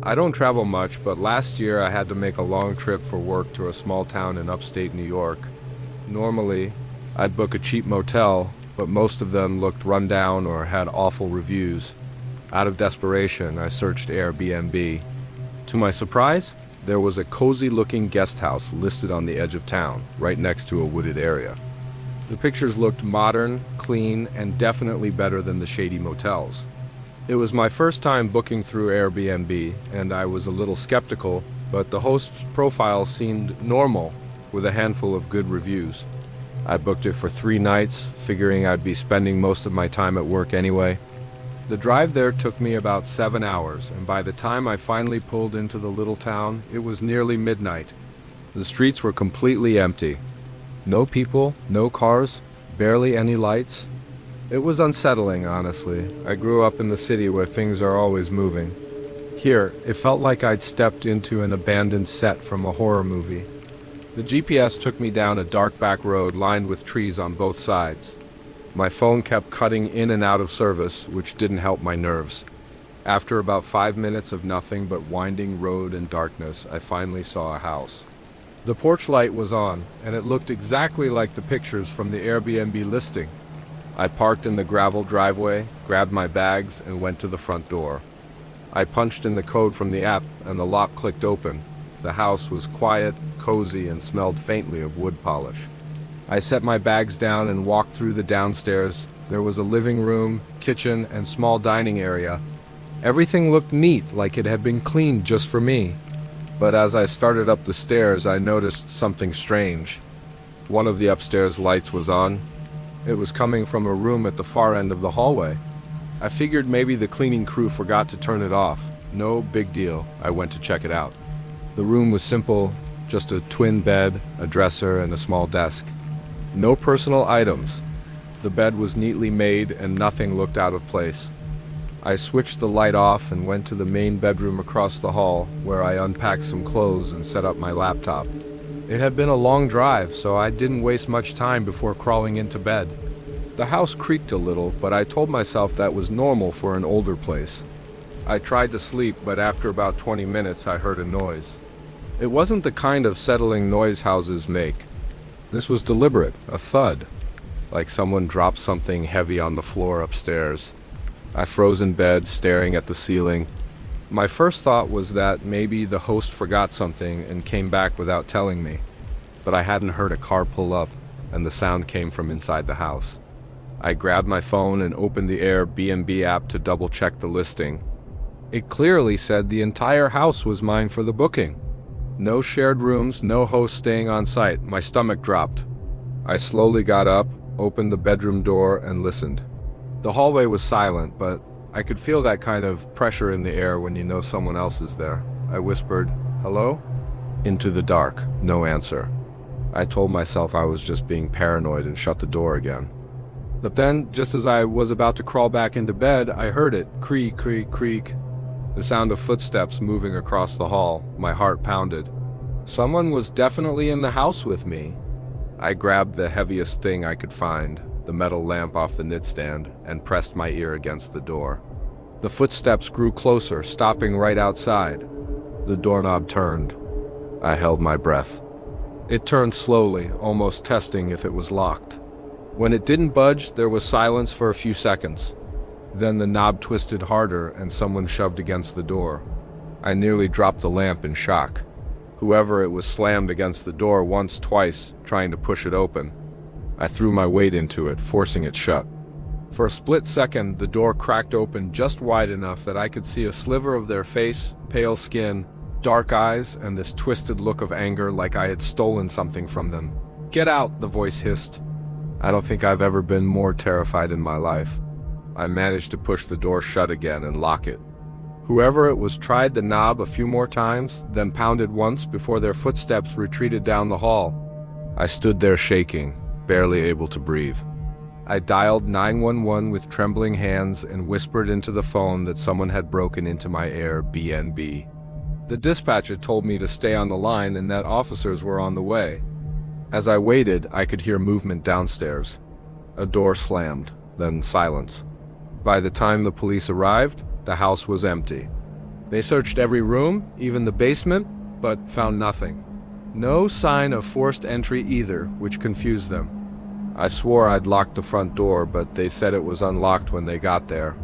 I don't travel much, but last year I had to make a long trip for work to a small town in upstate New York. Normally, I'd book a cheap motel, but most of them looked run down or had awful reviews. Out of desperation, I searched Airbnb. To my surprise, there was a cozy-looking guest house listed on the edge of town, right next to a wooded area. The pictures looked modern, clean, and definitely better than the shady motels. It was my first time booking through Airbnb, and I was a little skeptical, but the host's profile seemed normal, with a handful of good reviews. I booked it for 3 nights, figuring I'd be spending most of my time at work anyway. The drive there took me about 7 hours, and by the time I finally pulled into the little town, it was nearly midnight. The streets were completely empty. No people, no cars, barely any lights. It was unsettling, honestly. I grew up in the city where things are always moving. Here, it felt like I'd stepped into an abandoned set from a horror movie. The GPS took me down a dark back road lined with trees on both sides. My phone kept cutting in and out of service, which didn't help my nerves. After about 5 minutes of nothing but winding road and darkness, I finally saw a house. The porch light was on, and it looked exactly like the pictures from the Airbnb listing. I parked in the gravel driveway, grabbed my bags, and went to the front door. I punched in the code from the app, and the lock clicked open. The house was quiet, cozy, and smelled faintly of wood polish. I set my bags down and walked through the downstairs. There was a living room, kitchen, and small dining area. Everything looked neat, like it had been cleaned just for me. But as I started up the stairs, I noticed something strange. One of the upstairs lights was on. It was coming from a room at the far end of the hallway. I figured maybe the cleaning crew forgot to turn it off. No big deal. I went to check it out. The room was simple, just a twin bed, a dresser, and a small desk. No personal items. The bed was neatly made and nothing looked out of place. I switched the light off and went to the main bedroom across the hall, where I unpacked some clothes and set up my laptop. It had been a long drive, so I didn't waste much time before crawling into bed. The house creaked a little, but I told myself that was normal for an older place. I tried to sleep, but after about 20 minutes I heard a noise. It wasn't the kind of settling noise houses make. This was deliberate, a thud, like someone dropped something heavy on the floor upstairs. I froze in bed, staring at the ceiling. My first thought was that maybe the host forgot something and came back without telling me. But I hadn't heard a car pull up, and the sound came from inside the house. I grabbed my phone and opened the Airbnb app to double-check the listing. It clearly said the entire house was mine for the booking. No shared rooms, no host staying on site. My stomach dropped. I slowly got up, opened the bedroom door, and listened. The hallway was silent, but I could feel that kind of pressure in the air when you know someone else is there. I whispered, "Hello?" Into the dark. No answer. I told myself I was just being paranoid and shut the door again. But then, just as I was about to crawl back into bed, I heard it. Creak, creak, creak. The sound of footsteps moving across the hall. My heart pounded. Someone was definitely in the house with me. I grabbed the heaviest thing I could find, the metal lamp off the nightstand, and pressed my ear against the door. The footsteps grew closer, stopping right outside. The doorknob turned. I held my breath. It turned slowly, almost testing if it was locked. When it didn't budge, there was silence for a few seconds. Then the knob twisted harder and someone shoved against the door. I nearly dropped the lamp in shock. Whoever it was slammed against the door once, twice, trying to push it open. I threw my weight into it, forcing it shut. For a split second, the door cracked open just wide enough that I could see a sliver of their face, pale skin, dark eyes, and this twisted look of anger like I had stolen something from them. "Get out," the voice hissed. I don't think I've ever been more terrified in my life. I managed to push the door shut again and lock it. Whoever it was tried the knob a few more times, then pounded once before their footsteps retreated down the hall. I stood there shaking, barely able to breathe. I dialed 911 with trembling hands and whispered into the phone that someone had broken into my Airbnb. The dispatcher told me to stay on the line and that officers were on the way. As I waited, I could hear movement downstairs. A door slammed, then silence. By the time the police arrived, the house was empty. They searched every room, even the basement, but found nothing. No sign of forced entry either, which confused them. I swore I'd locked the front door, but they said it was unlocked when they got there.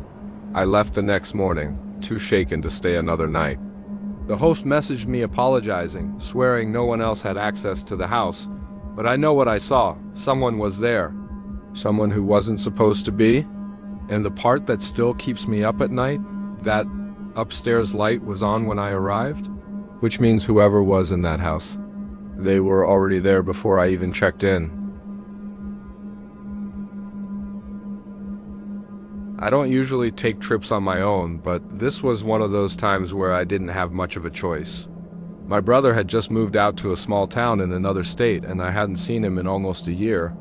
I left the next morning, too shaken to stay another night. The host messaged me apologizing, swearing no one else had access to the house, but I know what I saw. Someone was there. Someone who wasn't supposed to be. And the part that still keeps me up at night, that upstairs light was on when I arrived, which means whoever was in that house, they were already there before I even checked in. I don't usually take trips on my own, but this was one of those times where I didn't have much of a choice. My brother had just moved out to a small town in another state, and I hadn't seen him in almost a year.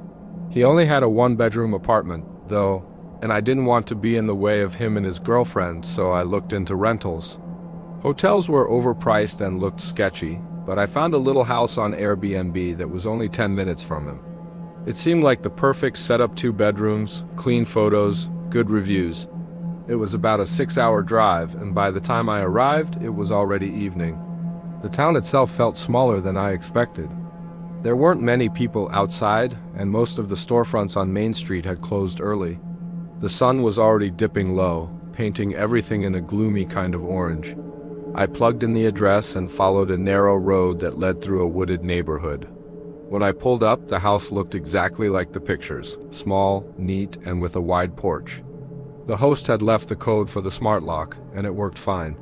He only had a one-bedroom apartment, though, and I didn't want to be in the way of him and his girlfriend, so I looked into rentals. Hotels were overpriced and looked sketchy, but I found a little house on Airbnb that was only 10 minutes from him. It seemed like the perfect setup, 2 bedrooms, clean photos, good reviews. It was about a 6-hour drive, and by the time I arrived, it was already evening. The town itself felt smaller than I expected. There weren't many people outside, and most of the storefronts on Main Street had closed early. The sun was already dipping low, painting everything in a gloomy kind of orange. I plugged in the address and followed a narrow road that led through a wooded neighborhood. When I pulled up, the house looked exactly like the pictures, small, neat, and with a wide porch. The host had left the code for the smart lock, and it worked fine.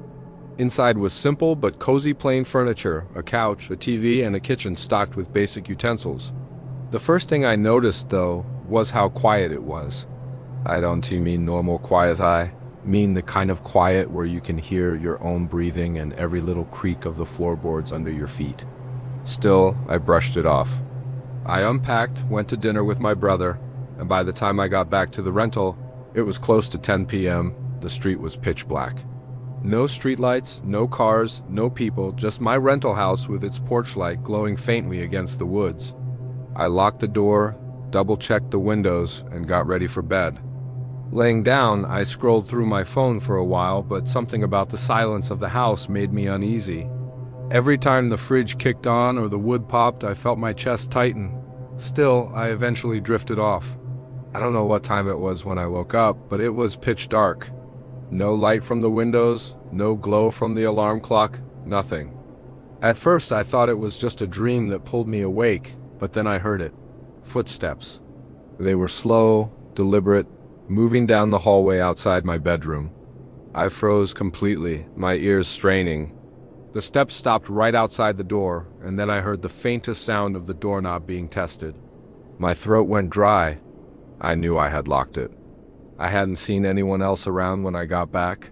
Inside was simple but cozy plain furniture, a couch, a TV, and a kitchen stocked with basic utensils. The first thing I noticed, though, was how quiet it was. I don't mean normal quiet, I mean the kind of quiet where you can hear your own breathing and every little creak of the floorboards under your feet. Still, I brushed it off. I unpacked, went to dinner with my brother, and by the time I got back to the rental, it was close to 10 p.m. The street was pitch black. No streetlights, no cars, no people, just my rental house with its porch light glowing faintly against the woods. I locked the door, double-checked the windows, and got ready for bed. Laying down, I scrolled through my phone for a while, but something about the silence of the house made me uneasy. Every time the fridge kicked on or the wood popped, I felt my chest tighten. Still, I eventually drifted off. I don't know what time it was when I woke up, but it was pitch dark. No light from the windows, no glow from the alarm clock, nothing. At first, I thought it was just a dream that pulled me awake, but then I heard it. Footsteps. They were slow, deliberate, moving down the hallway outside my bedroom. I froze completely, my ears straining. The steps stopped right outside the door, and then I heard the faintest sound of the doorknob being tested. My throat went dry. I knew I had locked it. I hadn't seen anyone else around when I got back.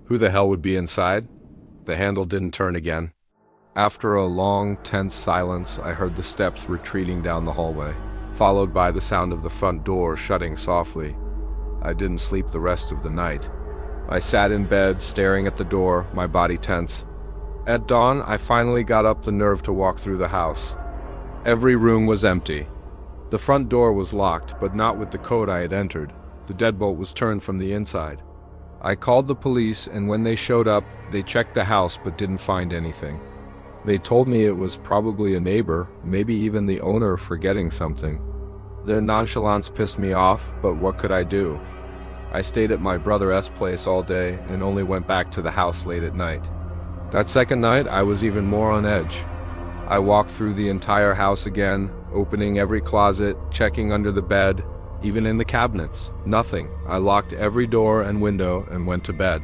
Who the hell would be inside? The handle didn't turn again. After a long, tense silence, I heard the steps retreating down the hallway, followed by the sound of the front door shutting softly. I didn't sleep the rest of the night. I sat in bed, staring at the door, my body tense. At dawn, I finally got up the nerve to walk through the house. Every room was empty. The front door was locked, but not with the code I had entered. The deadbolt was turned from the inside. I called the police, and when they showed up, they checked the house but didn't find anything. They told me it was probably a neighbor, maybe even the owner forgetting something. Their nonchalance pissed me off, but what could I do? I stayed at my brother's place all day and only went back to the house late at night. That second night, I was even more on edge. I walked through the entire house again, opening every closet, checking under the bed, even in the cabinets. Nothing. I locked every door and window and went to bed.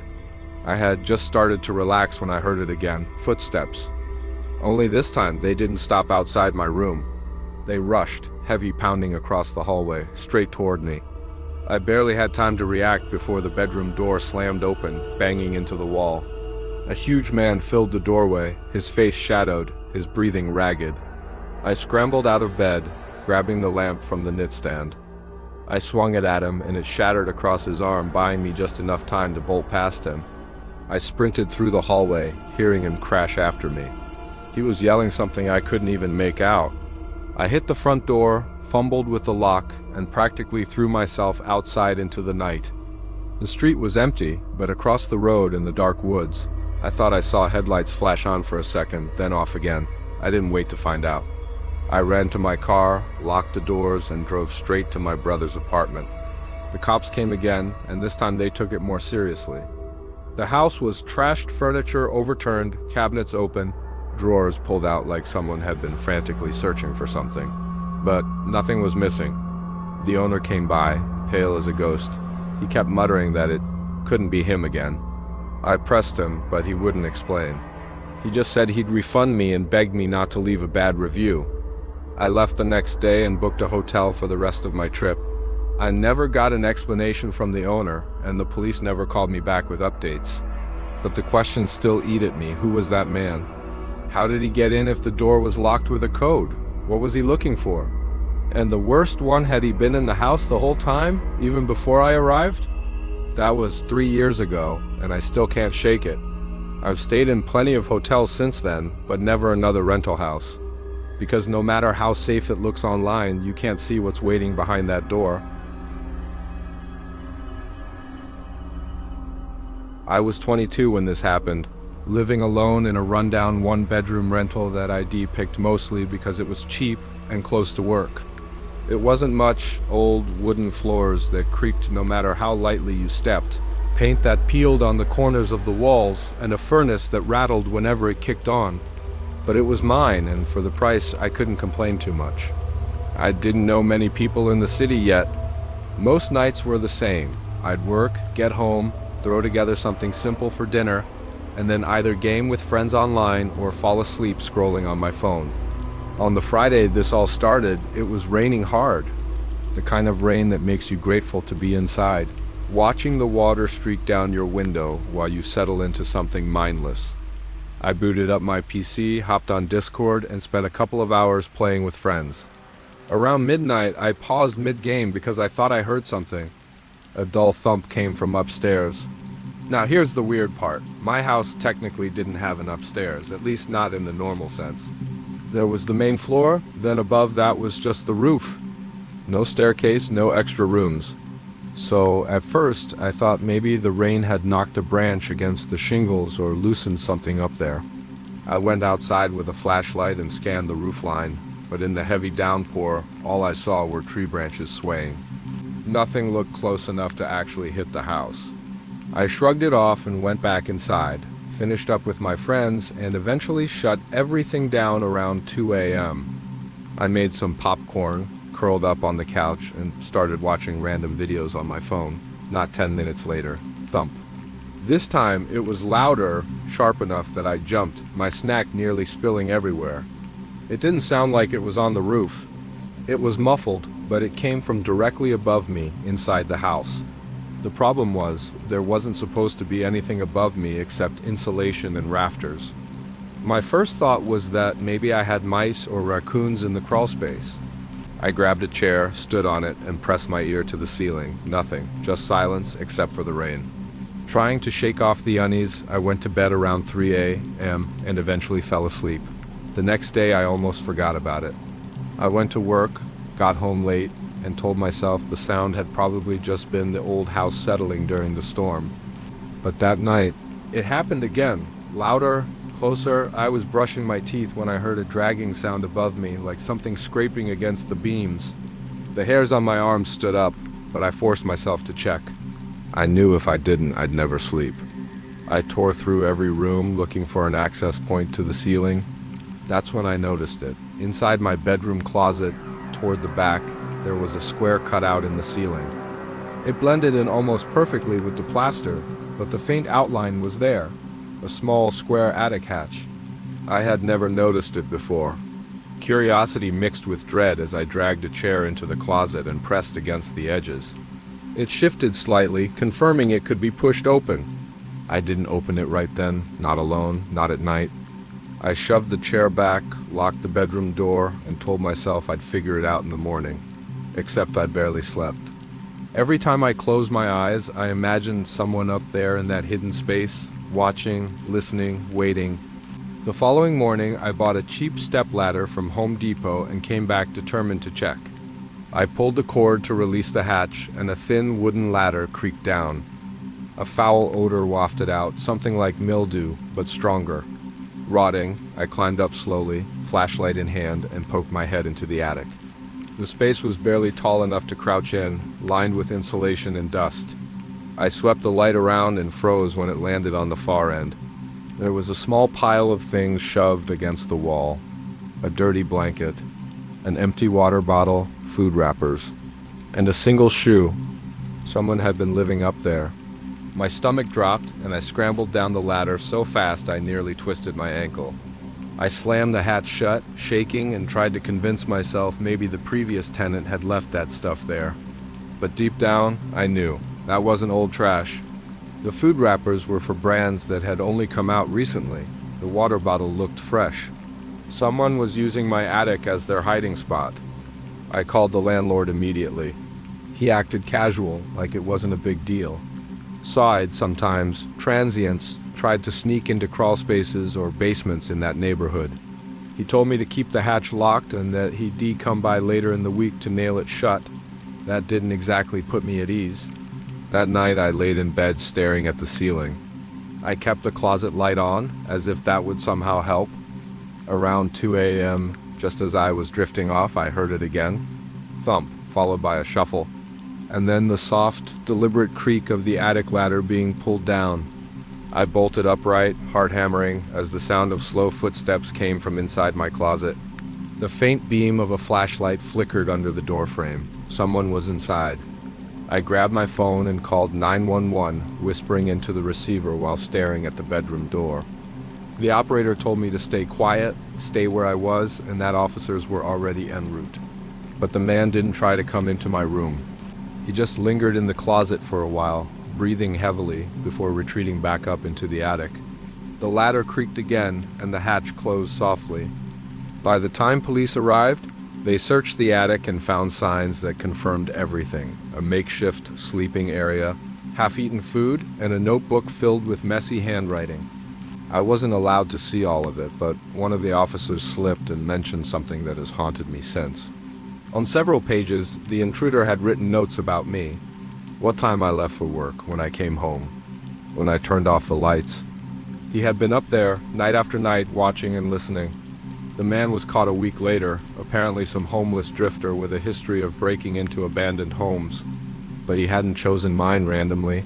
I had just started to relax when I heard it again. Footsteps. Only this time, they didn't stop outside my room. They rushed, heavy pounding across the hallway, straight toward me. I barely had time to react before the bedroom door slammed open, banging into the wall. A huge man filled the doorway, his face shadowed, his breathing ragged. I scrambled out of bed, grabbing the lamp from the nightstand. I swung it at him, and it shattered across his arm, buying me just enough time to bolt past him. I sprinted through the hallway, hearing him crash after me. He was yelling something I couldn't even make out. I hit the front door, fumbled with the lock, and practically threw myself outside into the night. The street was empty, but across the road in the dark woods, I thought I saw headlights flash on for a second, then off again. I didn't wait to find out. I ran to my car, locked the doors, and drove straight to my brother's apartment. The cops came again, and this time they took it more seriously. The house was trashed furniture overturned, cabinets open, drawers pulled out like someone had been frantically searching for something. But nothing was missing. The owner came by, pale as a ghost. He kept muttering that it couldn't be him again. I pressed him, but he wouldn't explain. He just said he'd refund me and begged me not to leave a bad review. I left the next day and booked a hotel for the rest of my trip. I never got an explanation from the owner, and the police never called me back with updates. But the questions still eat at me. Who was that man? How did he get in if the door was locked with a code? What was he looking for? And the worst one, had he been in the house the whole time, even before I arrived? That was 3 years ago, and I still can't shake it. I've stayed in plenty of hotels since then, but never another rental house. Because no matter how safe it looks online, you can't see what's waiting behind that door. I was 22 when this happened, living alone in a rundown one-bedroom rental that ID picked mostly because it was cheap and close to work. It wasn't much, old wooden floors that creaked no matter how lightly you stepped, paint that peeled on the corners of the walls, and a furnace that rattled whenever it kicked on. But it was mine, and for the price, I couldn't complain too much. I didn't know many people in the city yet. Most nights were the same. I'd work, get home, throw together something simple for dinner, and then either game with friends online or fall asleep scrolling on my phone. On the Friday this all started, it was raining hard. The kind of rain that makes you grateful to be inside, watching the water streak down your window while you settle into something mindless. I booted up my PC, hopped on Discord, and spent a couple of hours playing with friends. Around midnight, I paused mid-game because I thought I heard something. A dull thump came from upstairs. Now here's the weird part. My house technically didn't have an upstairs, at least not in the normal sense. There was the main floor, then above that was just the roof. No staircase, no extra rooms. So at first, I thought maybe the rain had knocked a branch against the shingles or loosened something up there. I went outside with a flashlight and scanned the roofline, but in the heavy downpour, all I saw were tree branches swaying. Nothing looked close enough to actually hit the house. I shrugged it off and went back inside, finished up with my friends, and eventually shut everything down around 2 a.m. I made some popcorn, curled up on the couch, and started watching random videos on my phone. Not 10 minutes later, thump. This time, it was louder, sharp enough that I jumped, my snack nearly spilling everywhere. It didn't sound like it was on the roof. It was muffled, but it came from directly above me, inside the house. The problem was, there wasn't supposed to be anything above me except insulation and rafters. My first thought was that maybe I had mice or raccoons in the crawl space. I grabbed a chair, stood on it, and pressed my ear to the ceiling. Nothing, just silence except for the rain. Trying to shake off the unease, I went to bed around 3 a.m. and eventually fell asleep. The next day I almost forgot about it. I went to work, got home late, and told myself the sound had probably just been the old house settling during the storm. But that night, it happened again, louder, closer. I was brushing my teeth when I heard a dragging sound above me, like something scraping against the beams. The hairs on my arms stood up, but I forced myself to check. I knew if I didn't, I'd never sleep. I tore through every room looking for an access point to the ceiling. That's when I noticed it. Inside my bedroom closet, toward the back, there was a square cut out in the ceiling. It blended in almost perfectly with the plaster, but the faint outline was there, a small square attic hatch. I had never noticed it before. Curiosity mixed with dread as I dragged a chair into the closet and pressed against the edges. It shifted slightly, confirming it could be pushed open. I didn't open it right then, not alone, not at night. I shoved the chair back, locked the bedroom door, and told myself I'd figure it out in the morning. Except I'd barely slept. Every time I closed my eyes, I imagined someone up there in that hidden space, watching, listening, waiting. The following morning, I bought a cheap stepladder from Home Depot and came back determined to check. I pulled the cord to release the hatch, and a thin wooden ladder creaked down. A foul odor wafted out, something like mildew, but stronger. Rotting, I climbed up slowly, flashlight in hand, and poked my head into the attic. The space was barely tall enough to crouch in, lined with insulation and dust. I swept the light around and froze when it landed on the far end. There was a small pile of things shoved against the wall. A dirty blanket, an empty water bottle, food wrappers, and a single shoe. Someone had been living up there. My stomach dropped, and I scrambled down the ladder so fast I nearly twisted my ankle. I slammed the hatch shut, shaking, and tried to convince myself maybe the previous tenant had left that stuff there. But deep down, I knew. That wasn't old trash. The food wrappers were for brands that had only come out recently. The water bottle looked fresh. Someone was using my attic as their hiding spot. I called the landlord immediately. He acted casual, like it wasn't a big deal. Sometimes, transients tried to sneak into crawl spaces or basements in that neighborhood. He told me to keep the hatch locked and that he'd come by later in the week to nail it shut. That didn't exactly put me at ease. That night I laid in bed staring at the ceiling. I kept the closet light on, as if that would somehow help. Around 2 a.m., just as I was drifting off, I heard it again. Thump, followed by a shuffle. And then the soft, deliberate creak of the attic ladder being pulled down. I bolted upright, heart hammering, as the sound of slow footsteps came from inside my closet. The faint beam of a flashlight flickered under the doorframe. Someone was inside. I grabbed my phone and called 911, whispering into the receiver while staring at the bedroom door. The operator told me to stay quiet, stay where I was, and that officers were already en route. But the man didn't try to come into my room. He just lingered in the closet for a while, breathing heavily before retreating back up into the attic. The ladder creaked again, and the hatch closed softly. By the time police arrived, they searched the attic and found signs that confirmed everything: a makeshift sleeping area, half-eaten food, and a notebook filled with messy handwriting. I wasn't allowed to see all of it, but one of the officers slipped and mentioned something that has haunted me since. On several pages, the intruder had written notes about me. What time I left for work, when I came home, when I turned off the lights. He had been up there, night after night, watching and listening. The man was caught a week later, apparently some homeless drifter with a history of breaking into abandoned homes. But he hadn't chosen mine randomly.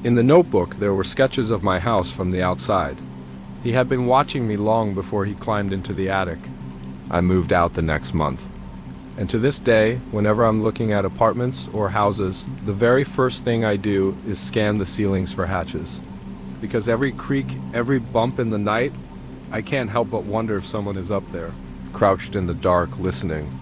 In the notebook, there were sketches of my house from the outside. He had been watching me long before he climbed into the attic. I moved out the next month. And to this day, whenever I'm looking at apartments or houses, the very first thing I do is scan the ceilings for hatches. Because every creak, every bump in the night, I can't help but wonder if someone is up there, crouched in the dark, listening.